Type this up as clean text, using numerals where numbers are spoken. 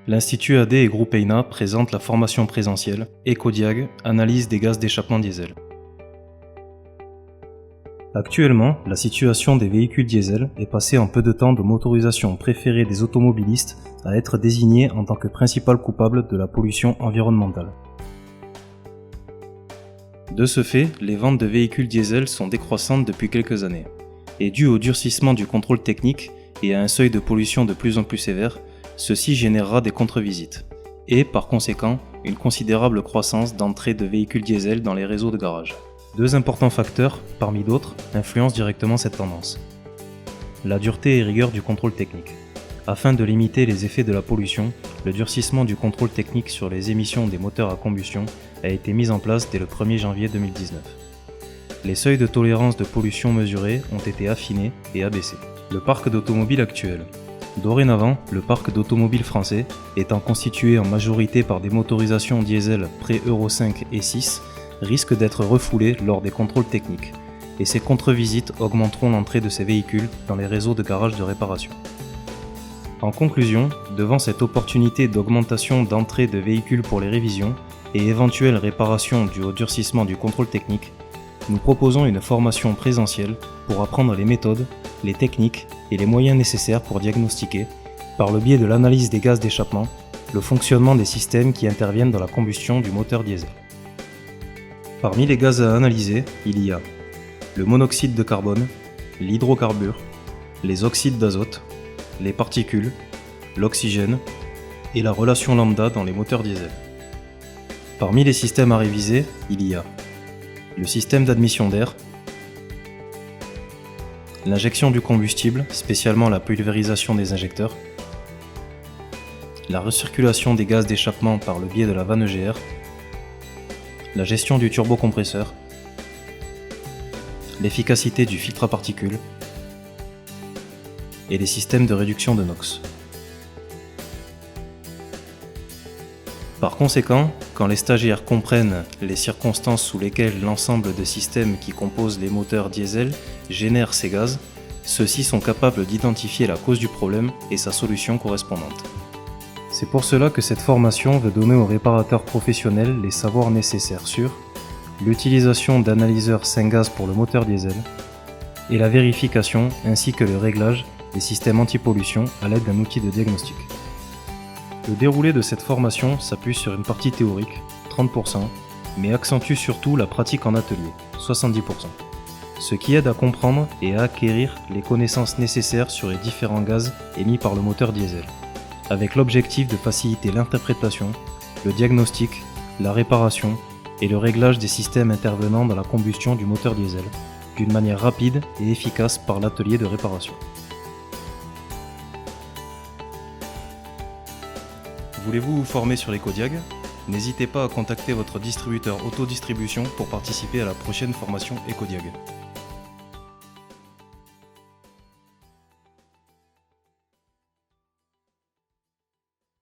L'Institut AD et Groupe EINA présentent la formation présentielle EcoDiag, analyse des gaz d'échappement diesel. Actuellement, la situation des véhicules diesel est passée en peu de temps de motorisation préférée des automobilistes à être désignée en tant que principal coupable de la pollution environnementale. De ce fait, les ventes de véhicules diesel sont décroissantes depuis quelques années, et dû au durcissement du contrôle technique et à un seuil de pollution de plus en plus sévère, ceci générera des contre-visites, et par conséquent, une considérable croissance d'entrée de véhicules diesel dans les réseaux de garage. Deux importants facteurs, parmi d'autres, influencent directement cette tendance. La dureté et rigueur du contrôle technique. Afin de limiter les effets de la pollution, le durcissement du contrôle technique sur les émissions des moteurs à combustion a été mis en place dès le 1er janvier 2019. Les seuils de tolérance de pollution mesurés ont été affinés et abaissés. Le parc d'automobiles actuel. Dorénavant, le parc d'automobiles français, étant constitué en majorité par des motorisations diesel pré-Euro 5 et 6, risque d'être refoulé lors des contrôles techniques, et ces contre-visites augmenteront l'entrée de ces véhicules dans les réseaux de garages de réparation. En conclusion, devant cette opportunité d'augmentation d'entrée de véhicules pour les révisions et éventuelle réparation due au durcissement du contrôle technique, nous proposons une formation présentielle pour apprendre les méthodes, les techniques et les moyens nécessaires pour diagnostiquer, par le biais de l'analyse des gaz d'échappement, le fonctionnement des systèmes qui interviennent dans la combustion du moteur diesel. Parmi les gaz à analyser, il y a le monoxyde de carbone, l'hydrocarbure, les oxydes d'azote, les particules, l'oxygène et la relation lambda dans les moteurs diesel. Parmi les systèmes à réviser, il y a le système d'admission d'air, l'injection du combustible, spécialement la pulvérisation des injecteurs, la recirculation des gaz d'échappement par le biais de la vanne EGR, la gestion du turbocompresseur, l'efficacité du filtre à particules et les systèmes de réduction de NOx. Par conséquent, quand les stagiaires comprennent les circonstances sous lesquelles l'ensemble des systèmes qui composent les moteurs diesel génèrent ces gaz, ceux-ci sont capables d'identifier la cause du problème et sa solution correspondante. C'est pour cela que cette formation veut donner aux réparateurs professionnels les savoirs nécessaires sur l'utilisation d'analyseurs Syngaz pour le moteur diesel et la vérification ainsi que le réglage des systèmes anti-pollution à l'aide d'un outil de diagnostic. Le déroulé de cette formation s'appuie sur une partie théorique, 30%, mais accentue surtout la pratique en atelier, 70%, ce qui aide à comprendre et à acquérir les connaissances nécessaires sur les différents gaz émis par le moteur diesel, avec l'objectif de faciliter l'interprétation, le diagnostic, la réparation et le réglage des systèmes intervenant dans la combustion du moteur diesel, d'une manière rapide et efficace par l'atelier de réparation. Voulez-vous vous former sur l'EcoDiag ? N'hésitez pas à contacter votre distributeur autodistribution pour participer à la prochaine formation EcoDiag.